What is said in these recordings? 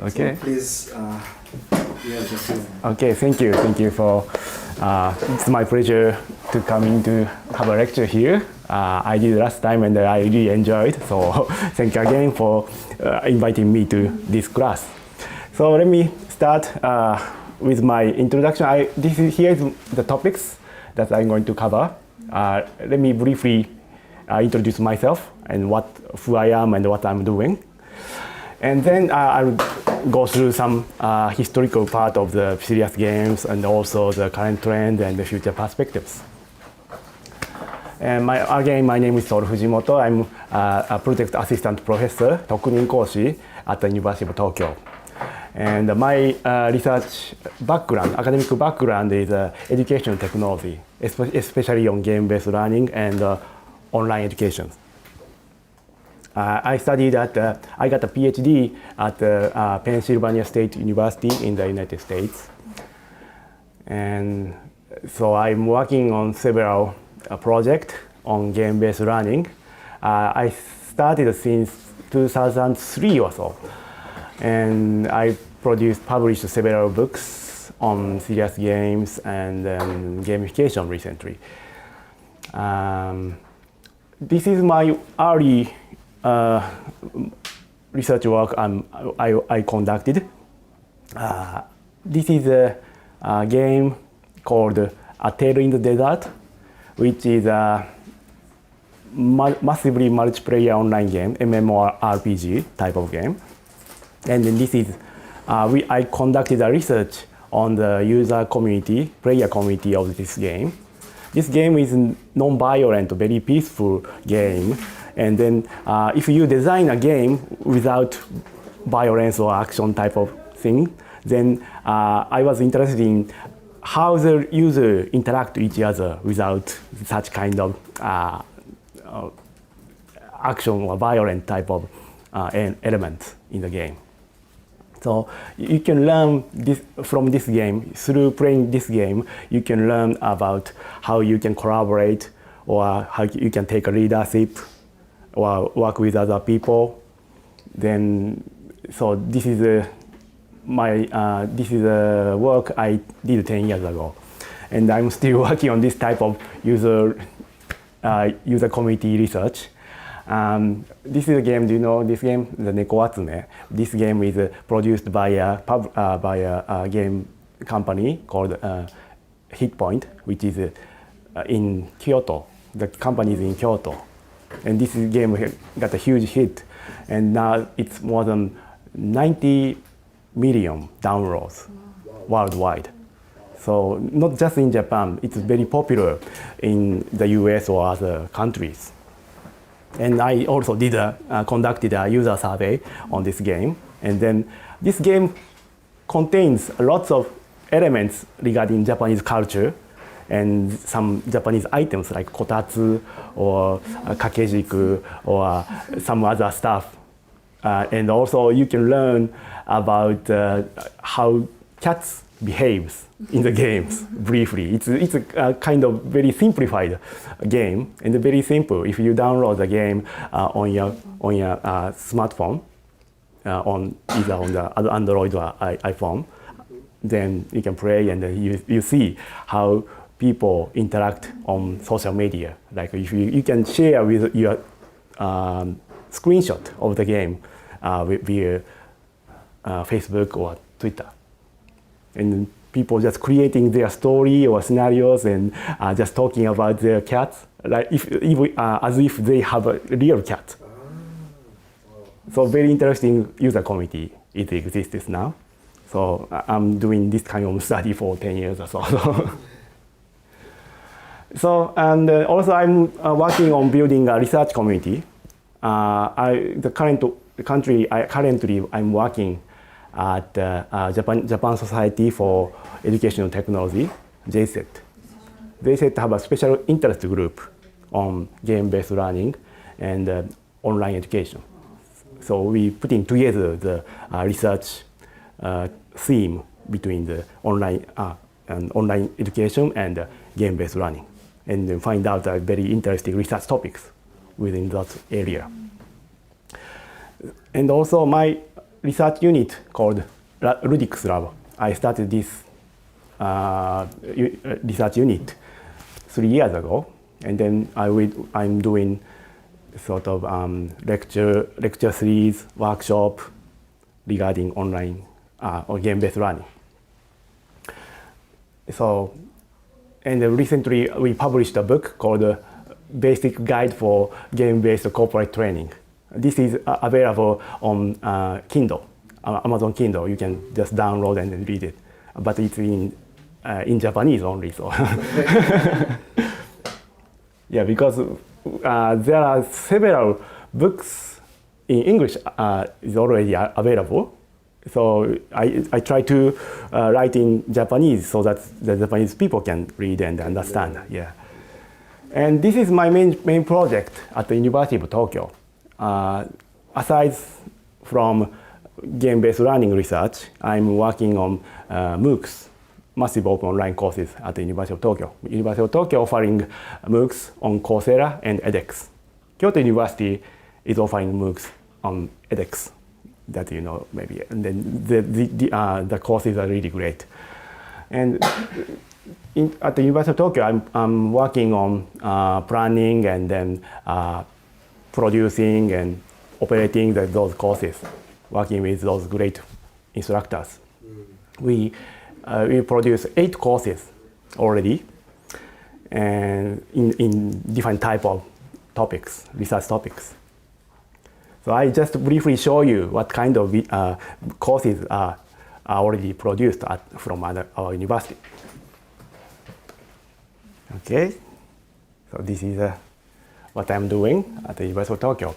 Okay. So please, yeah, just Okay, thank you. Thank you for, it's my pleasure to come in to have a lecture here. I did last time and I really enjoyed, so thank you again for inviting me to this class. So let me start with my introduction. Here is the topics that I'm going to cover. Let me briefly introduce myself and who I am and what I'm doing. And then I'll go through some historical part of the serious games and also the current trend and the future perspectives. And my name is Toru FUJIMOTO. I'm a project assistant professor, 特任講師 at the University of Tokyo. And my research background, academic background is education technology, especially on game-based learning and online education. I studied I got a PhD at Pennsylvania State University in the United States. And so I'm working on several projects on game-based learning. I started since 2003 or so. And I published several books on serious games and gamification recently. This is my early research work I conducted. This is a game called A Tale in the Desert, which is a massively multiplayer online game, MMORPG type of game. And then this is, I conducted a research on the user community, player community of this game. This game is a non-violent, very peaceful game. And then if you design a game without violence or action type of thing, then I was interested in how the user interact with each other without such kind of action or violent type of element in the game. So you can learn from this game. Through playing this game, you can learn about how you can collaborate or how you can take a leadership or work with other people. Then, so this is a work I did 10 years ago, and I'm still working on this type of user community research. This is a game. Do you know this game, the Neko-Atsume? This game is produced by a game company called Hitpoint, which is in Kyoto. The company is in Kyoto. And this game got a huge hit, and now it's more than 90 million downloads worldwide. So not just in Japan, it's very popular in the US or other countries. And I also conducted a user survey on this game. And then this game contains lots of elements regarding Japanese culture and some Japanese items like kotatsu or kakejiku or some other stuff. And also you can learn about how cats behaves in the games briefly. It's a kind of very simplified game and very simple. If you download the game on your smartphone, either on the Android or iPhone, then you can play and you see how people interact on social media. Like if you can share with your screenshot of the game via Facebook or Twitter. And people just creating their story or scenarios and just talking about their cats, like as if they have a real cat. So very interesting user community. It exists now. So I'm doing this kind of study for 10 years or so. So, and also I'm working on building a research community. Currently I'm working at Japan Society for Educational Technology, JSET. JSET have a special interest group on game-based learning and online education. So we putting together the research theme between the online education and game-based learning, and then find out very interesting research topics within that area. And also research unit called Ludix Lab. I started this research unit 3 years ago, and then I'm doing sort of lecture series, workshop regarding online or game-based learning. So, and recently we published a book called Basic Guide for Game-Based Corporate Training. This is available on Kindle, Amazon Kindle. You can just download and then read it, but it's in Japanese only. So, yeah, because there are several books in English is already available. So I try to write in Japanese so that the Japanese people can read and understand. Yeah. And this is my main project at the University of Tokyo. Aside from game-based learning research, I'm working on MOOCs, massive open online courses at the University of Tokyo. University of Tokyo offering MOOCs on Coursera and edX. Kyoto University is offering MOOCs on edX. That you know maybe, and then the courses are really great. And at the University of Tokyo, I'm working on planning and then producing and operating those courses, working with those great instructors. We produce 8 courses already, and in different type of topics, research topics. So I just briefly show you what kind of courses are already produced from our university. Okay, so this is what I'm doing at the University of Tokyo.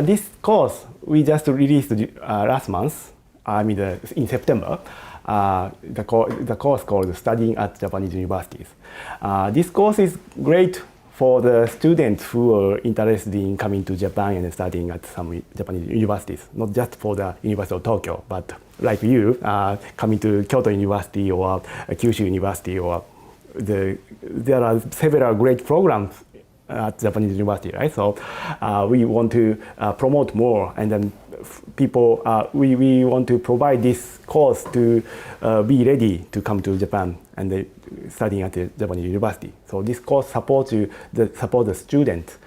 This course we just released last month, in September. The course called Studying at Japanese Universities. This course is great for the students who are interested in coming to Japan and studying at some Japanese universities, not just for the University of Tokyo, but like you, coming to Kyoto University or Kyushu University, or there are several great programs at Japanese university, right? So we want to promote more, and then people, we want to provide this course to be ready to come to Japan and studying at the Japanese university. So this course supports the students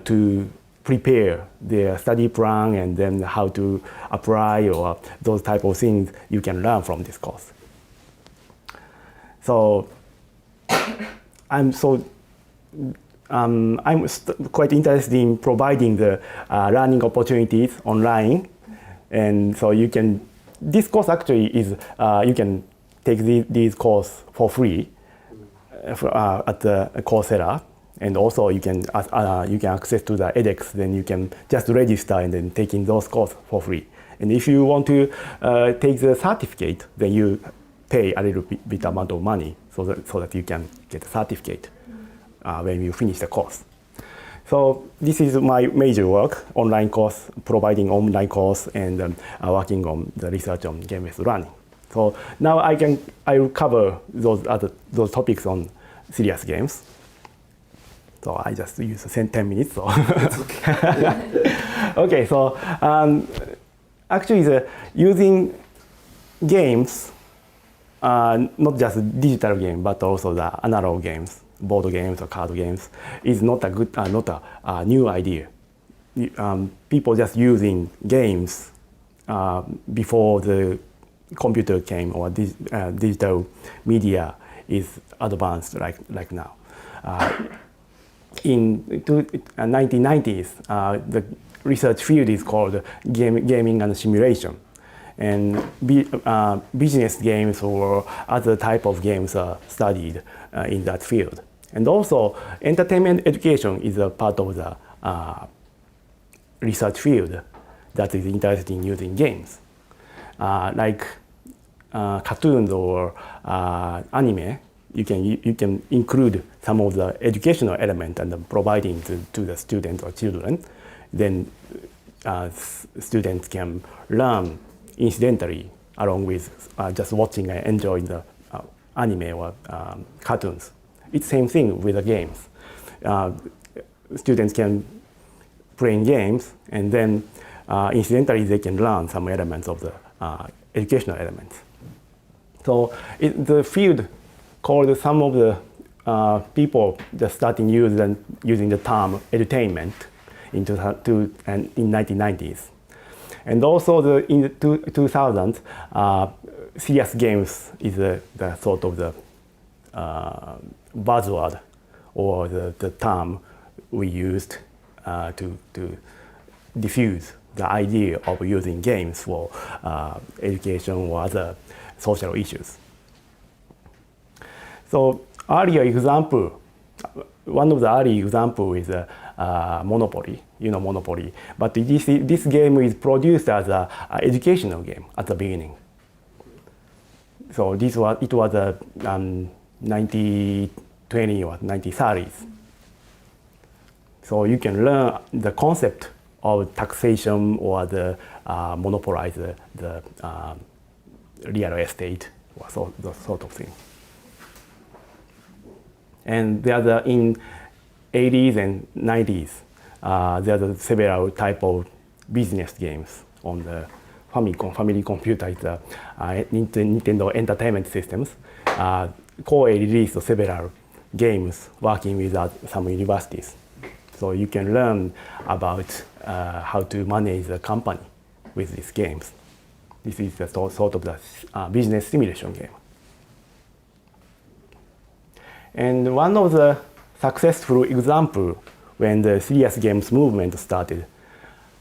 to prepare their study plan and then how to apply or those type of things you can learn from this course. So I'm quite interested in providing the learning opportunities online, and so you can. This course actually is you can take these courses for free at the Coursera, and also you can access to the edX. Then you can just register and then taking those courses for free. And if you want to take the certificate, then you pay a little bit amount of money so that you can get a certificate when you finish the course. So this is my major work, online course, providing online course, and working on the research on game-based learning. So now I will cover those topics on serious games. So I just use 10 minutes. So Okay. okay. So actually, using games, not just digital game, but also the analog games, board games or card games, is not a new idea. People just using games before the computer came, or digital media is advanced like now. In 1990s, the research field is called gaming and simulation, and business games or other type of games are studied in that field. And also, entertainment education is a part of the research field that is interested in using games. Like cartoons or anime, you can include some of the educational element and providing to the students or children. Then students can learn incidentally along with just watching and enjoying the anime or cartoons. It's same thing with the games. Students can play games and then incidentally they can learn some elements of the educational elements. So the field called some of the people just starting using the term edutainment in 1990s. And also in the 2000s, serious games is the sort of the buzzword or the term we used to diffuse the idea of using games for education or other social issues. So earlier example, one of the early example is Monopoly, Monopoly. But this game is produced as an educational game at the beginning. So it was a 1920 or 1930s. So you can learn the concept of taxation or the monopolize the real estate or the sort of thing. And in 80s and 90s, there are several type of business games on the family computer. It's Nintendo Entertainment Systems. Koei released several games working with some universities. So you can learn about how to manage the company with these games. This is the sort of the business simulation game. And one of the successful example when the serious games movement started,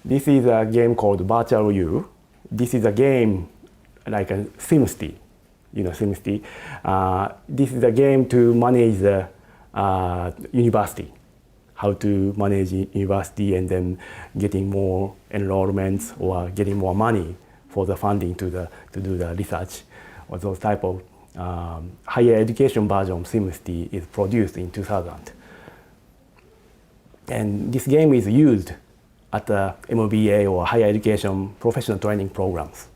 this is a game called Virtual-U. This is a game like a SimCity, SimCity. This is a game to manage the university, how to manage university and then getting more enrollments or getting more money for the funding to do the research, or those type of higher education version of SimCity is produced in 2000. And this game is used at the MBA or higher education professional training programs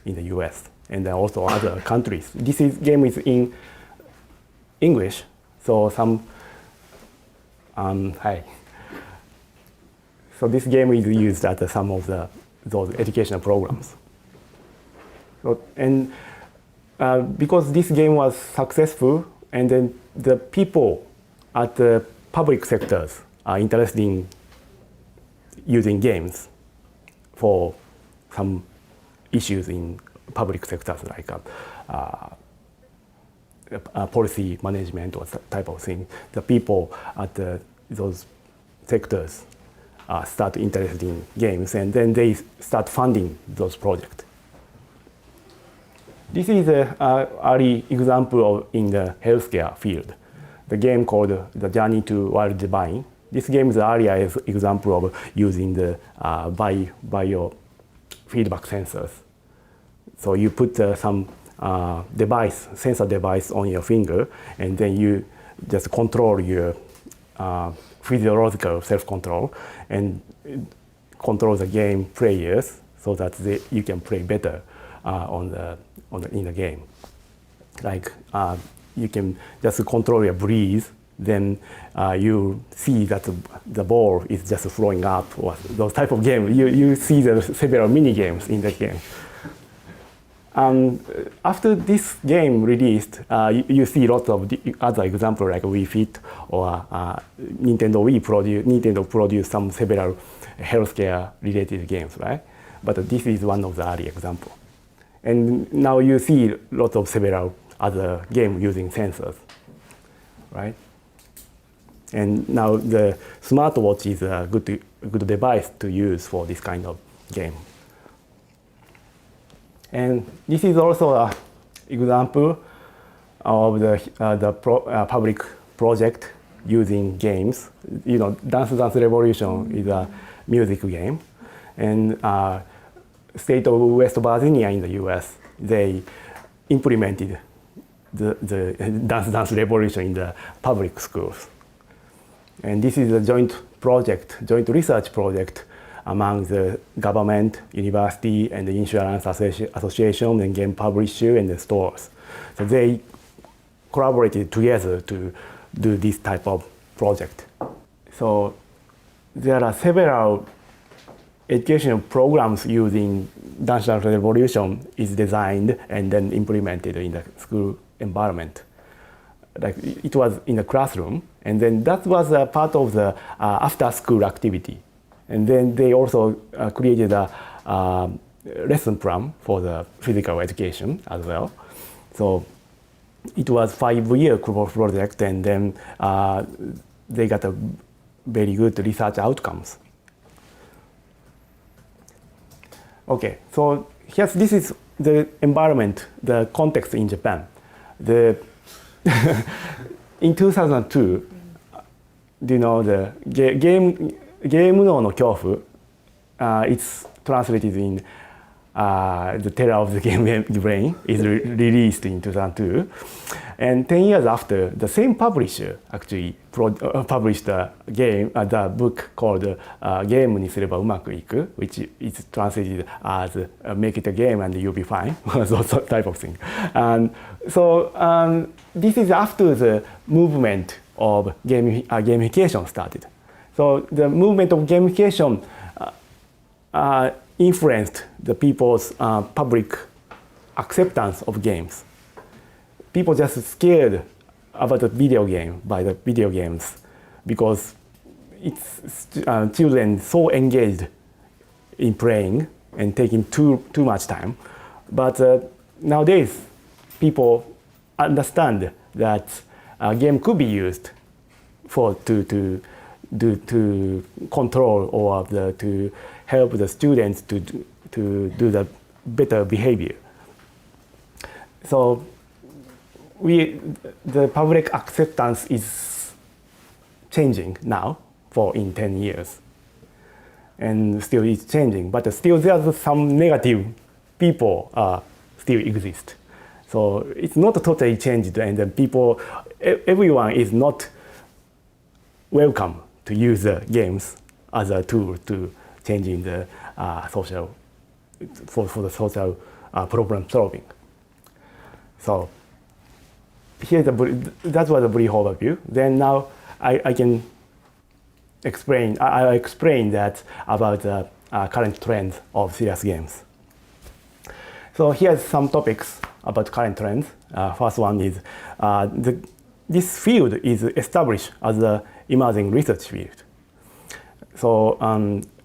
in the US and also other countries. This game is in English, so So this game is used at some of those educational programs. So, and because this game was successful, and then the people at the public sectors are interested in using games for some issues in public sectors like policy management or type of thing. The people at those sectors start interested in games, and then they start funding those projects. This is an early example in the healthcare field. The game called The Journey to Wild Divine. This game is an earlier example of using the biofeedback sensors. So you put some sensor device on your finger, and then you just control your physiological self-control and control the game players so that you can play better in the game. Like you can just control your breath, then you see that the ball is just flowing up, or those type of games. You see the several mini games in that game. After this game released, you see lots of other examples like Wii Fit or Nintendo produced some several healthcare related games, right? But this is one of the early examples. And now you see lots of several other games using sensors, right? And now the smartwatch is a good device to use for this kind of game. And this is also an example of the public project using games. Dance Dance Revolution is a music game, and state of West Virginia in the U.S. they implemented the Dance Dance Revolution in the public schools. And this is a joint research project among the government, university, and the insurance association, and game publisher, and the stores. So they collaborated together to do this type of project. So there are several educational programs using Dance Dance Revolution is designed and then implemented in the school environment. Like it was in the classroom, and then that was a part of the after-school activity. And then they also created a lesson plan for the physical education as well. So it was 5-year project, and then they got a very good research outcomes. Okay, so this is the environment, the context in Japan. In 2002, do you know the game no kyofu? It's translated in the terror of the game brain is released in 2002, and 10 years after, the same publisher actually published a game, the book called "Game ni sureba umaku iku," which is translated as "Make it a game and you'll be fine," those type of thing. And so this is after the movement of gamification started. So the movement of gamification influenced the people's public acceptance of games. People just scared about the video game by the video games because it's children so engaged in playing and taking too much time. But nowadays, people understand that a game could be used to control or to help the students to do the better behavior. So the public acceptance is changing now in 10 years. And still it's changing, but still there's some negative people still exist. So it's not totally changed, and then everyone is not welcome to use the games as a tool to changing the social for the social problem solving. So that was a brief overview. Then now I can explain. I'll explain that about the current trends of serious games. So here's some topics about current trends. First one is this field is established as an emerging research field. So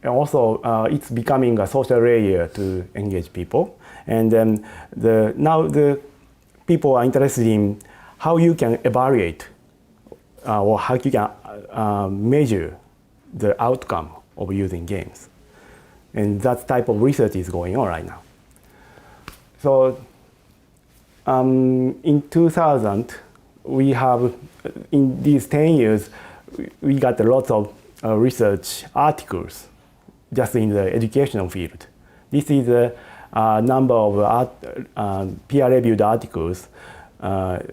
also it's becoming a social layer to engage people. And then now the people are interested in how you can evaluate or how you can measure the outcome of using games. And that type of research is going on right now. So in 2000, we have, in these 10 years, we got a lot of research articles just in the educational field. This is a number of peer-reviewed articles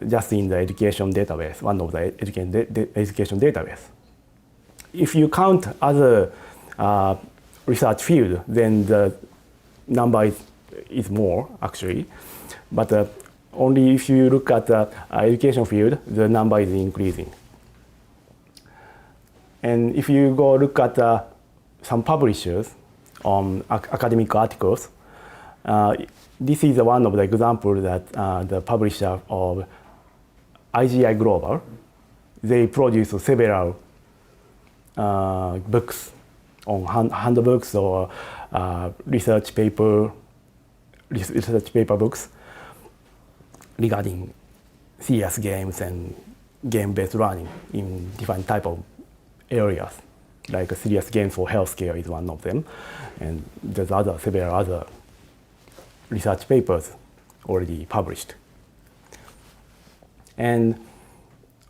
just in the education database, one of the education database. If you count other research field, then the number is more actually, but only if you look at the education field, the number is increasing. And if you go look at some publishers on academic articles, this is one of the examples that the publisher of IGI Global, they produce several books on handbooks or research paper books regarding serious games and game-based learning in different type of areas. Like serious games for healthcare is one of them, and there's several other research papers already published. And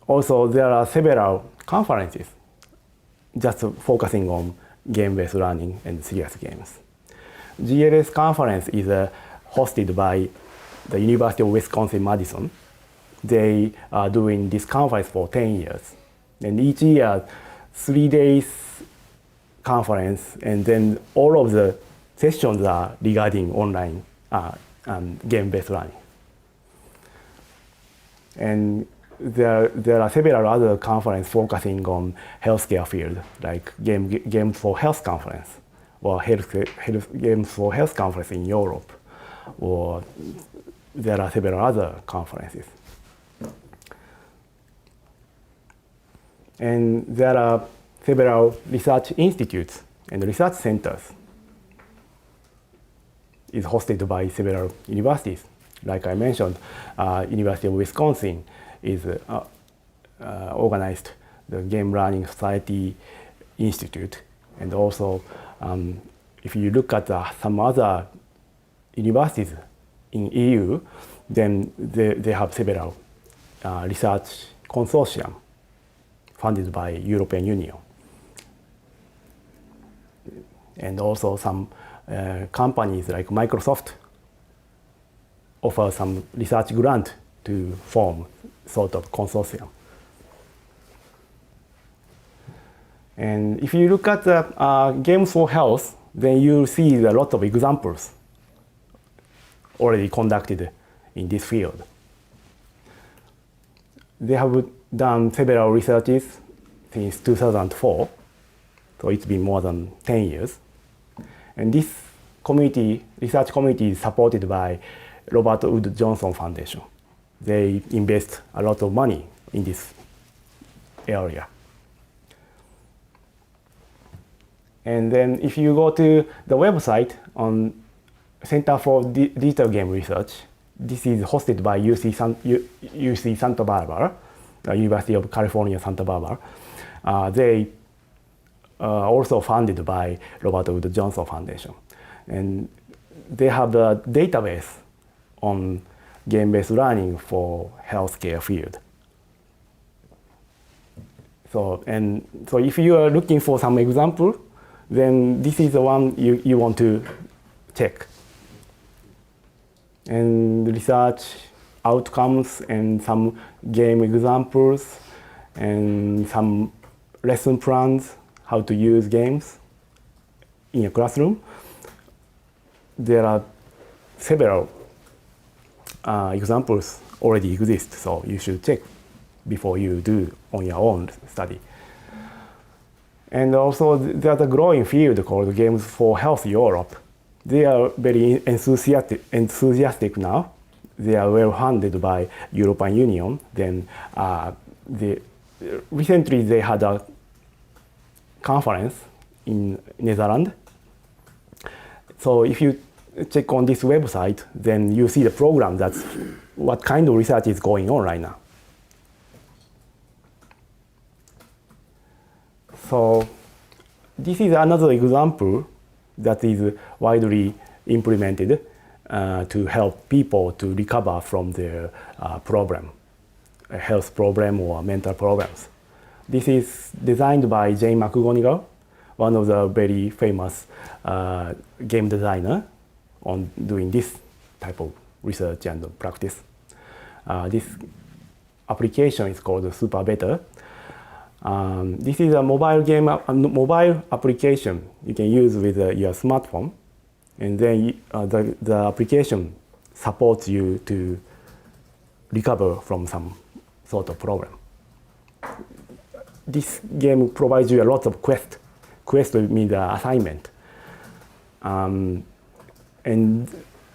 also there are several conferences just focusing on game-based learning and serious games. GLS conference is hosted by the University of Wisconsin-Madison. They are doing this conference for 10 years. And each year, 3 days conference, and then all of the sessions are regarding online game-based learning. And there are several other conferences focusing on healthcare field, like Game for Health conference, or games for health conference in Europe, or there are several other conferences. And there are several research institutes and research centers. It's hosted by several universities. Like I mentioned, University of Wisconsin is organized the Game Learning Society Institute. And also, if you look at some other universities in EU, then they have several research consortium funded by European Union. And also some companies like Microsoft offer some research grant to form sort of consortium. And if you look at the games for health, then you see a lot of examples already conducted in this field. They have done several researches since 2004, so it's been more than 10 years. And this research community is supported by Robert Wood Johnson Foundation. They invest a lot of money in this area. And then if you go to the website on Center for Digital Game Research, this is hosted by UC Santa Barbara, University of California, Santa Barbara. They are also funded by Robert Wood Johnson Foundation. And they have a database on game-based learning for healthcare field. So if you are looking for some example, then this is the one you want to check. And research outcomes and some game examples and some lesson plans, how to use games in a classroom. There are several examples already exist, so you should check before you do on your own study. And also there's a growing field called Games for Health Europe. They are very enthusiastic now. They are well funded by European Union. Then recently they had a conference in Netherlands. So if you check on this website, then you see the program, that's what kind of research is going on right now. So this is another example that is widely implemented to help people to recover from their problem, a health problem or mental problems. This is designed by Jane McGonigal, one of the very famous game designer on doing this type of research and practice. This application is called Super Better. This is a mobile application you can use with your smartphone, and then the application supports you to recover from some sort of problem. This game provides you a lot of quests. Quest means assignment, and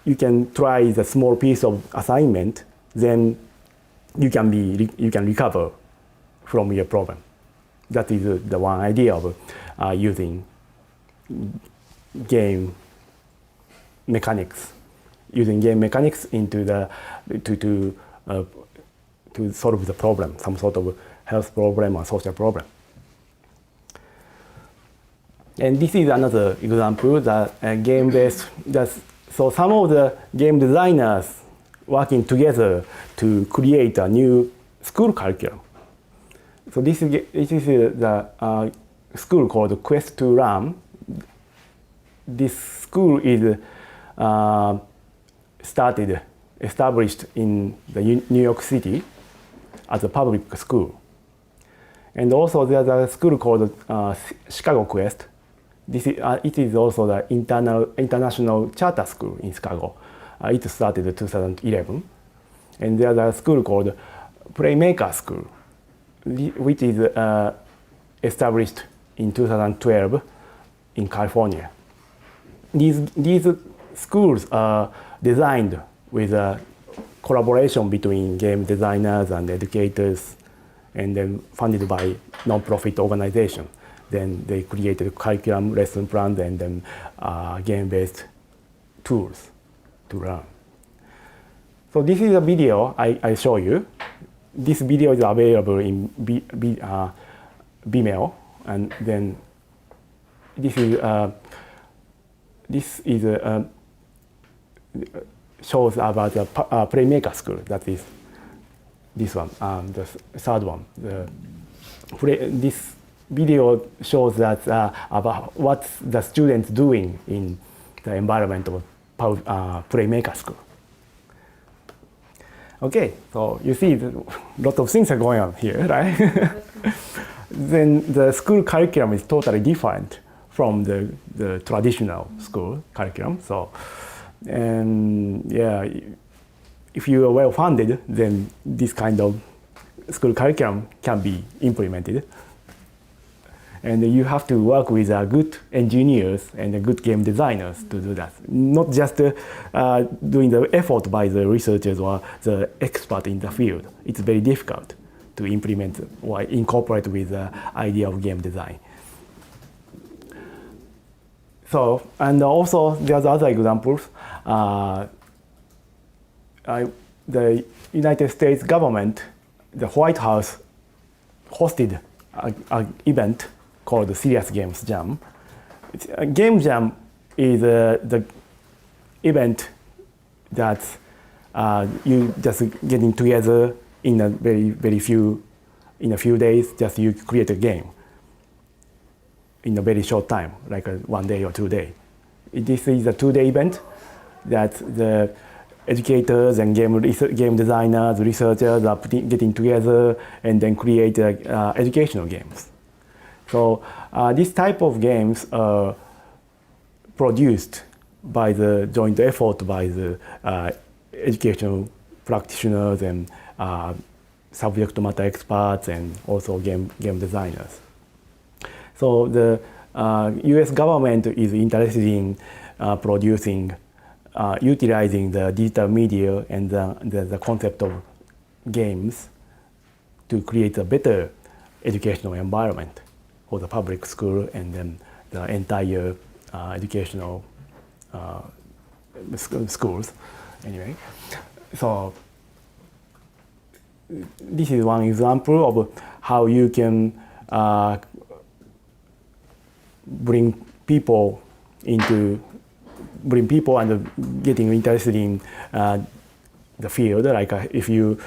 you can try the small piece of assignment. Then you can recover from your problem. That is the one idea of using game mechanics, into the to solve the problem, some sort of health problem or social problem. And this is another example that game-based. So some of the game designers working together to create a new school curriculum. So this is the school called Quest to Learn. This school is established in the New York City as a public school. And also there's a school called Chicago Quest. It is also the international charter school in Chicago. It started in 2011. And there's a school called Playmaker School, which is established in 2012 in California. these schools are designed with a collaboration between game designers and educators, and then funded by non-profit organization. Then they created curriculum, lesson plans, and then game-based tools to learn. So this is a video I show you. This video is available in Vimeo, and then this is shows about the Playmaker School. That is this one, the third one. This video shows that about what the students doing in the environment of Playmaker School. Okay, so you see a lot of things are going on here, right? Then the school curriculum is totally different from the traditional school curriculum. So, and yeah, if you are well funded, then this kind of school curriculum can be implemented. And you have to work with good engineers and good game designers to do that. Not just doing the effort by the researchers or the expert in the field. It's very difficult to implement or incorporate with the idea of game design. So, and also there's other examples. The United States government, the White House hosted an event called the Serious Games Jam. Game Jam is the event that you just getting together in a very few days. Just you create a game in a very short time, like 1 day or 2 days. This is a 2-day event that the educators and game designers, researchers are getting together and then create educational games. So this type of games are produced by the joint effort by the educational practitioners and subject matter experts and also game designers. So the US government is interested in utilizing the digital media and the concept of games to create a better educational environment for the public school and then the entire educational schools. Anyway, so this is one example of how you can bring people and getting interested in the field. Like if you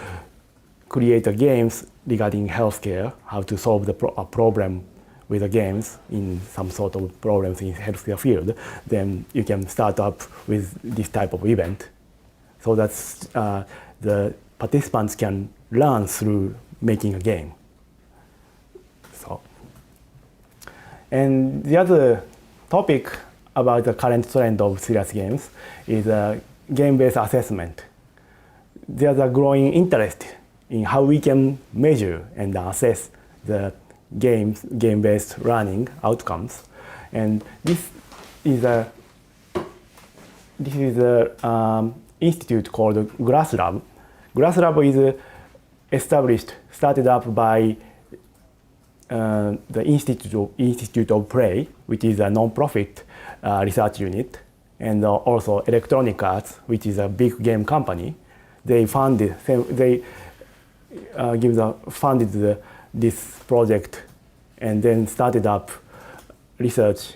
create games regarding healthcare, how to solve a problem with the games in some sort of problems in healthcare field, then you can start up with this type of event, so that the participants can learn through making a game. So, and the other topic about the current trend of serious games is game-based assessment. There's a growing interest in how we can measure and assess the game-based learning outcomes, and this is a institute called GlassLab. GlassLab is started up by the Institute of Play, which is a non-profit research unit, and also Electronic Arts, which is a big game company. They funded this project and then started up research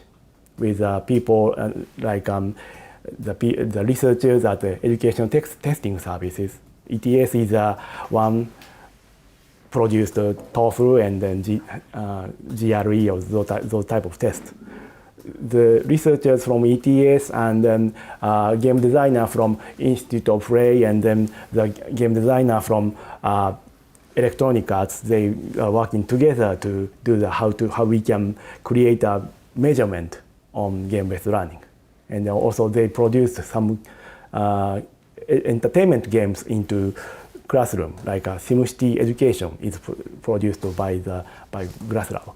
with people like the researchers at the educational testing services. ETS is one produced TOEFL and then GRE or those type of tests. The researchers from ETS and then game designer from Institute of Play and then the game designer from Electronic Arts, they are working together to do how we can create a measurement on game-based learning. And also they produced some entertainment games into classroom, like SimCity Education is produced by GlassLab.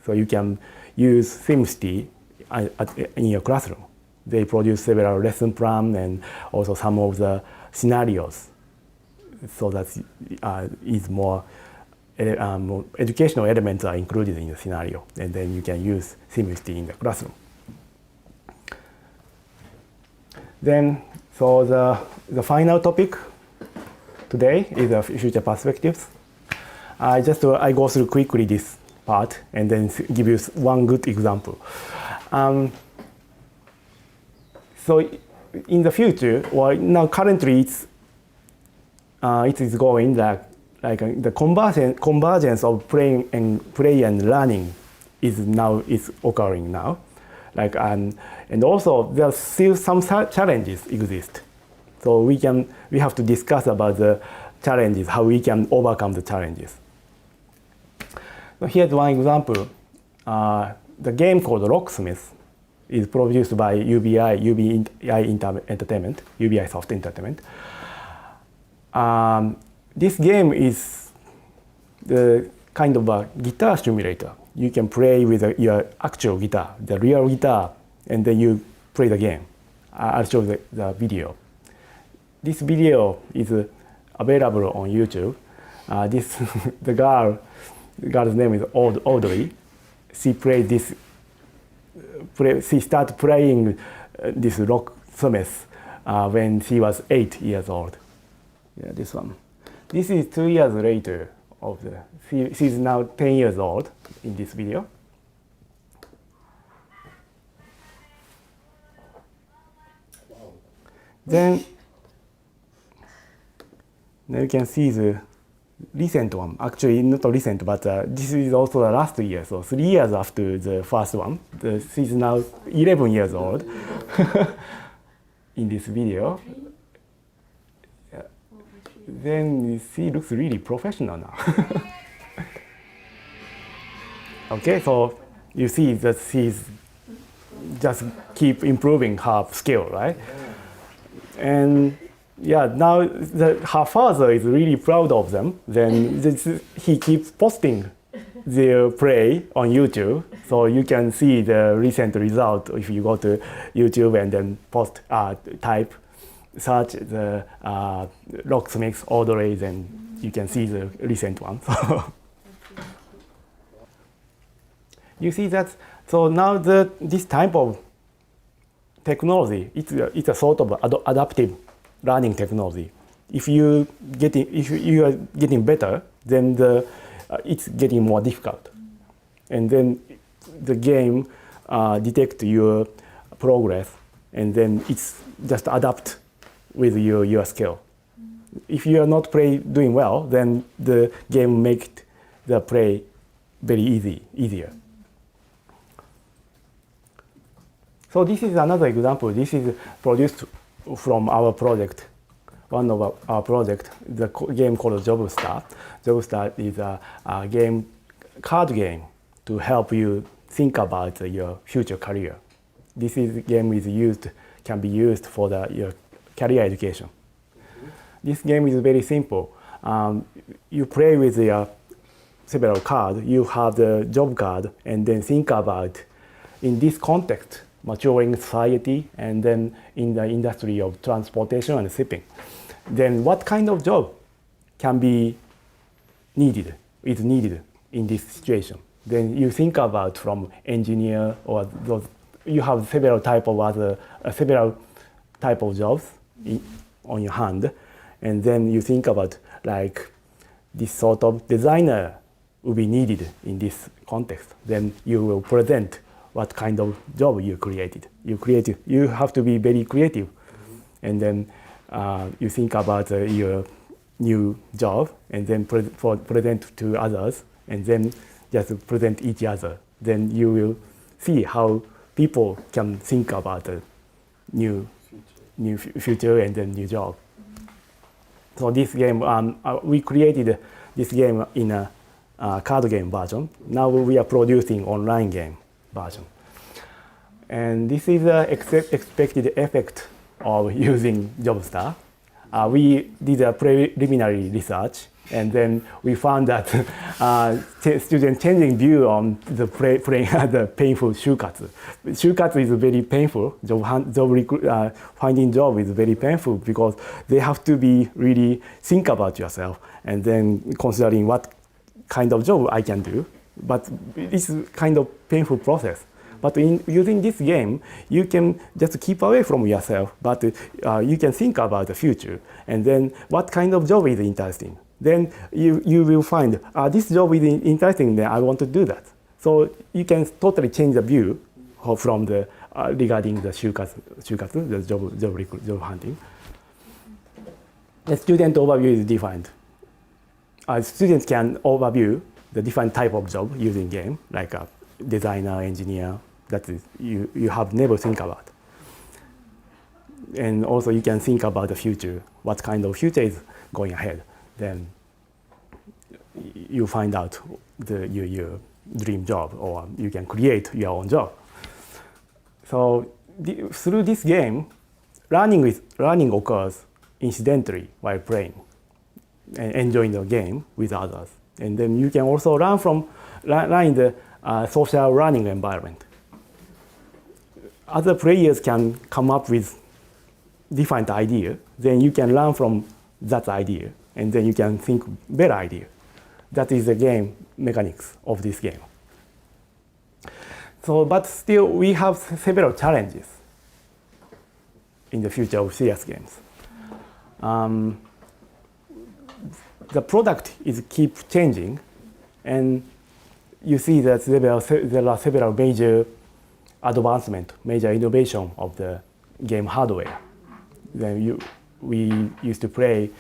So you can use SimCity in your classroom they produce several lesson plans and also some of the scenarios, so that is more educational elements are included in the scenario, and then you can use SimCity in the classroom. Then, so the final topic today is the future perspectives. I go through quickly this part and then give you one good example. So in the future, well, now currently it is going like the convergence of play and learning is occurring now. And also there are still some challenges exist. So we have to discuss about the challenges, how we can overcome the challenges. So here's one example. The game called Locksmith is produced by UBI Entertainment, UBI Soft Entertainment. This game is the kind of a guitar simulator. You can play with your actual guitar, the real guitar, and then you play the game. I'll show the video. This video is available on YouTube. The girl's name is Audrey. She started playing this Locksmith when she was 8 years old. Yeah, this one. This is 2 years later she's now 10 years old in this video. Wow. Then now you can see the recent one. Actually, not recent, but this is also the last year. So 3 years after the first one, she's now 11 years old in this video. Then she looks really professional now. Okay, so you see that she's just keep improving her skill, right? And yeah, now her father is really proud of them. Then he keeps posting their play on YouTube, so you can see the recent result if you go to YouTube and then search the Locksmith Audrey, then you can see the recent one. You see that, so now this type of technology, it's a sort of adaptive learning technology. If you are getting better, then it's getting more difficult, and then the game detects your progress, and then it's just adapt with your skill. If you are not doing well, then the game makes the play very easier. So this is another example. This is produced from our project, one of our project, the game called JobStar. JobStar is a card game to help you think about your future career. This game can be used for your career education. This game is very simple. You play with several cards. You have the job card, and then think about, in this context, maturing society, and then in the industry of transportation and shipping, then what kind of job is needed in this situation. Then you think about from engineer, or you have several type of jobs on your hand, and then you think about like this sort of designer will be needed in this context. Then you will present what kind of job you created. You have to be very creative, and then you think about your new job, and then present to others, and then just present each other. Then you will see how people can think about a new future and then new job. So this game, we created this game in a card game version. Now we are producing online game version. And this is the expected effect of using JobStar. We did a preliminary research, And then we found that students changing view on the playing the painful shukatsu. Shukatsu is very painful. Finding job is very painful because they have to be really think about yourself and then considering what kind of job I can do. But it's kind of painful process. But in using this game, you can just keep away from yourself, but you can think about the future and then what kind of job is interesting. Then you will find this job is interesting, then I want to do that. So you can totally change the view from the regarding the shukatsu, the job hunting. The student overview is defined. Students can overview the different type of job using game, like a designer, engineer, that is you have never think about. And also you can think about the future, what kind of future is going ahead. Then you find out your dream job, or you can create your own job. So through this game, learning occurs incidentally while playing and enjoying the game with others. And then you can also learn in the social learning environment. Other players can come up with different idea, then you can learn from that idea, and then you can think better idea. That is the game mechanics of this game. So, but still we have several challenges in the future of serious games. The product is keep changing, and you see that there are several major advancement, major innovation of the game hardware. Then we used to play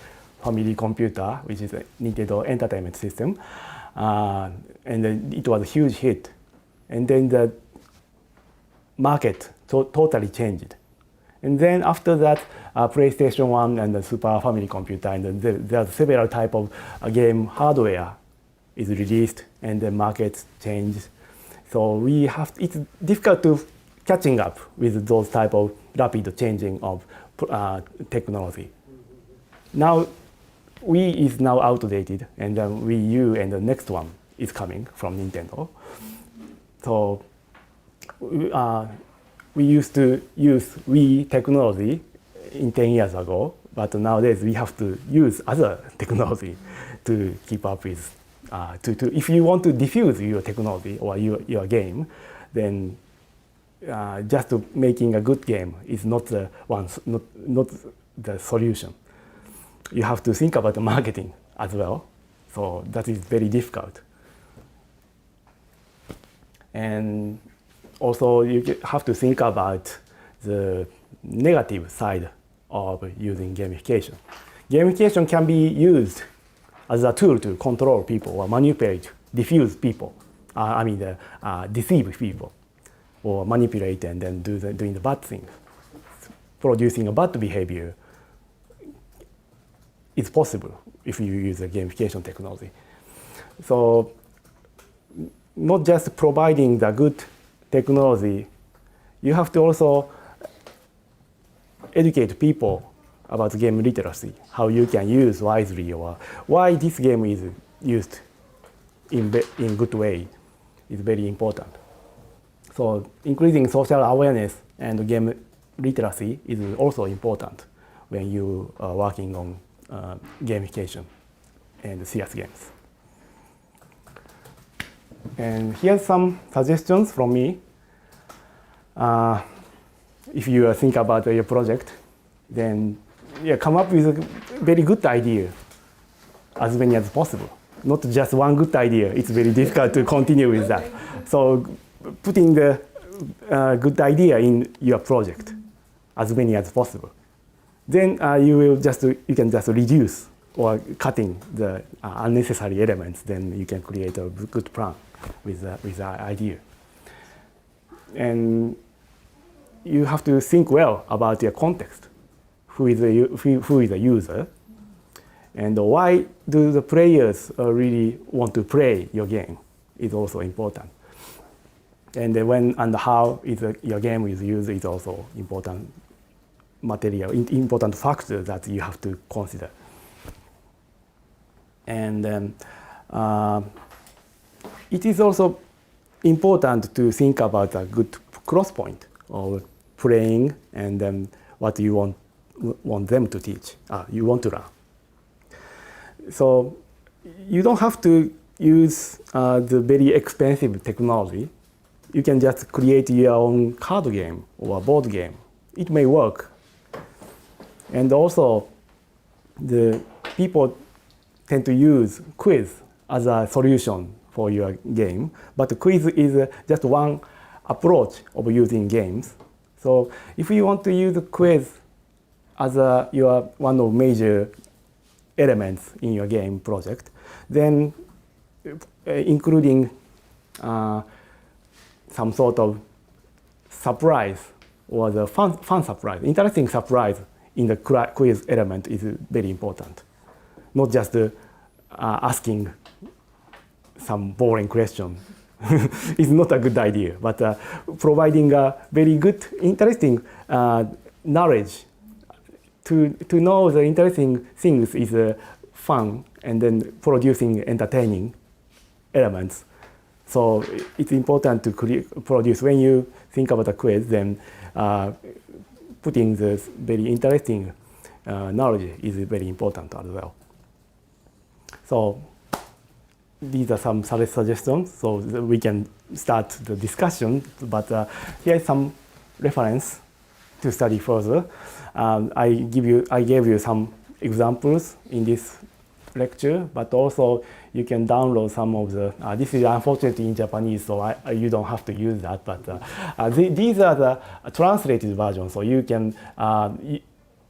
Family Computer, which is a Nintendo Entertainment System, and then it was a huge hit. And then the market totally changed. And then after that, PlayStation 1 and the Super Family Computer, and then there are several type of game hardware is released, and the market changed. So it's difficult to catching up with those type of rapid changing of technology. Now, Wii is now outdated, and then Wii U and the next one is coming from Nintendo. So we used to use Wii technology 10 years ago, but nowadays we have to use other technology to keep up with. If you want to diffuse your technology or your game, then just making a good game is not the solution. You have to think about the marketing as well. So that is very difficult. And also you have to think about the negative side of using gamification. Gamification can be used as a tool to control people or manipulate, diffuse people, deceive people, or manipulate and then doing the bad things. Producing a bad behavior is possible if you use a gamification technology. So not just providing the good technology, you have to also educate people about game literacy, how you can use wisely, or why this game is used in good way is very important. So increasing social awareness and game literacy is also important when you are working on gamification and serious games. And here's some suggestions from me. If you think about your project, then come up with a very good idea, as many as possible. Not just one good idea. It's very difficult to continue with that. So putting the good idea in your project, as many as possible. Then you can just reduce or cutting the unnecessary elements. Then you can create a good plan with the idea. And you have to think well about your context. Who is the user, and why do the players really want to play your game is also important. And when and how your game is used is also important important factor that you have to consider. And it is also important to think about a good cross point of playing and what you want them to teach, you want to learn. So you don't have to use the very expensive technology. You can just create your own card game or board game. It may work. And also, the people tend to use quiz as a solution for your game. But the quiz is just one approach of using games. So if you want to use a quiz as your one of major elements in your game project, then including some sort of surprise or the fun surprise, interesting surprise in the quiz element is very important. Not just asking some boring question is not a good idea, but providing a very good, interesting knowledge to know the interesting things is fun, and then producing entertaining elements. So it's important to produce, when you think about a quiz, then putting this very interesting knowledge is very important as well. So these are some suggestions, so we can start the discussion, but here is some reference to study further. I gave you some examples in this lecture, but also you can download some of the, this is unfortunately in Japanese, so you don't have to use that, but these are the translated versions, so you can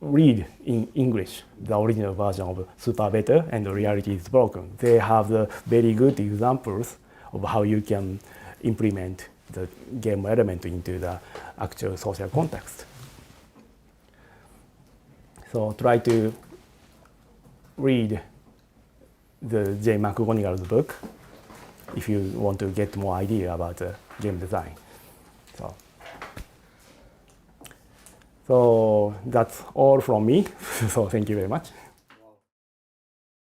read in English the original version of Super Better and Reality is Broken. They have the very good examples of how you can implement the game element into the actual social context. So try to read the J. McGonigal's book if you want to get more idea about game design. So that's all from me. So thank you very much.